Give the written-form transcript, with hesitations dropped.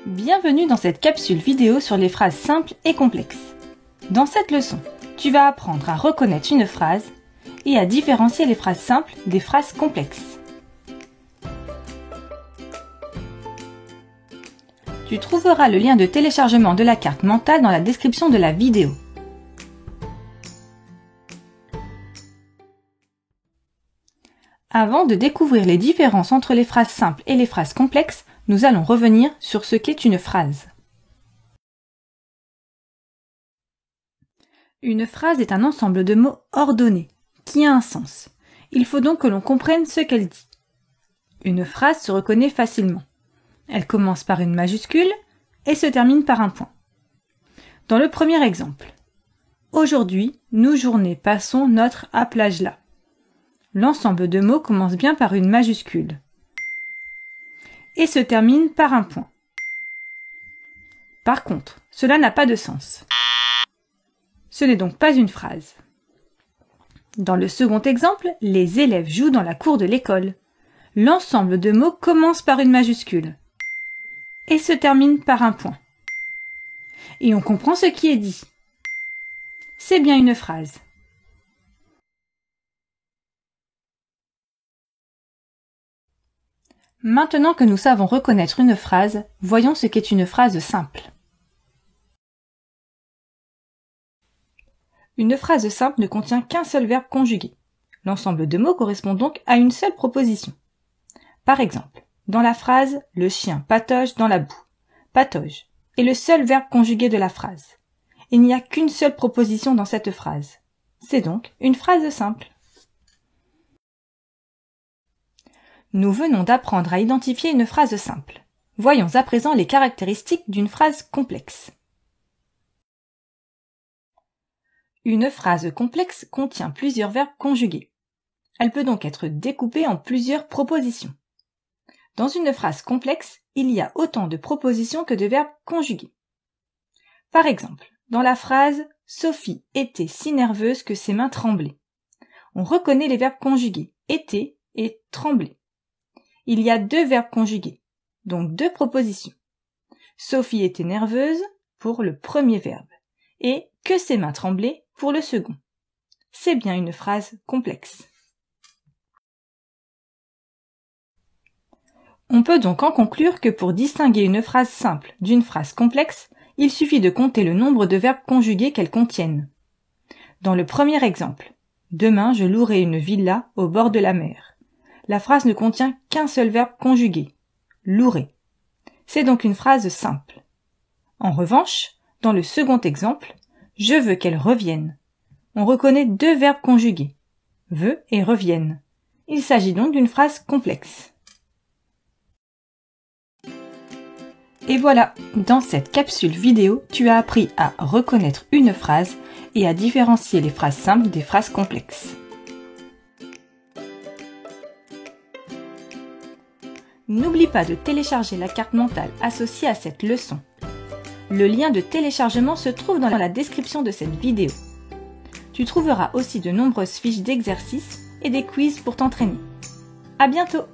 Bienvenue dans cette capsule vidéo sur les phrases simples et complexes. Dans cette leçon, tu vas apprendre à reconnaître une phrase et à différencier les phrases simples des phrases complexes. Tu trouveras le lien de téléchargement de la carte mentale dans la description de la vidéo. Avant de découvrir les différences entre les phrases simples et les phrases complexes, nous allons revenir sur ce qu'est une phrase. Une phrase est un ensemble de mots ordonnés, qui a un sens. Il faut donc que l'on comprenne ce qu'elle dit. Une phrase se reconnaît facilement. Elle commence par une majuscule et se termine par un point. Dans le premier exemple, « Aujourd'hui, nous journées passons notre à plage là ». L'ensemble de mots commence bien par une majuscule et se termine par un point. Par contre, cela n'a pas de sens. Ce n'est donc pas une phrase. Dans le second exemple, les élèves jouent dans la cour de l'école. L'ensemble de mots commence par une majuscule et se termine par un point. Et on comprend ce qui est dit. C'est bien une phrase. Maintenant que nous savons reconnaître une phrase, voyons ce qu'est une phrase simple. Une phrase simple ne contient qu'un seul verbe conjugué. L'ensemble de mots correspond donc à une seule proposition. Par exemple, dans la phrase « Le chien patauge dans la boue », patauge est le seul verbe conjugué de la phrase. Il n'y a qu'une seule proposition dans cette phrase. C'est donc une phrase simple. Nous venons d'apprendre à identifier une phrase simple. Voyons à présent les caractéristiques d'une phrase complexe. Une phrase complexe contient plusieurs verbes conjugués. Elle peut donc être découpée en plusieurs propositions. Dans une phrase complexe, il y a autant de propositions que de verbes conjugués. Par exemple, dans la phrase « Sophie était si nerveuse que ses mains tremblaient », on reconnaît les verbes conjugués « était » et « trembler ». Il y a deux verbes conjugués, donc deux propositions. Sophie était nerveuse pour le premier verbe et que ses mains tremblaient pour le second. C'est bien une phrase complexe. On peut donc en conclure que pour distinguer une phrase simple d'une phrase complexe, il suffit de compter le nombre de verbes conjugués qu'elles contiennent. Dans le premier exemple, « Demain je louerai une villa au bord de la mer », la phrase ne contient qu'un seul verbe conjugué, louerai. C'est donc une phrase simple. En revanche, dans le second exemple, je veux qu'elle revienne. On reconnaît deux verbes conjugués, veut et revienne. Il s'agit donc d'une phrase complexe. Et voilà, dans cette capsule vidéo, tu as appris à reconnaître une phrase et à différencier les phrases simples des phrases complexes. N'oublie pas de télécharger la carte mentale associée à cette leçon. Le lien de téléchargement se trouve dans la description de cette vidéo. Tu trouveras aussi de nombreuses fiches d'exercices et des quiz pour t'entraîner. À bientôt!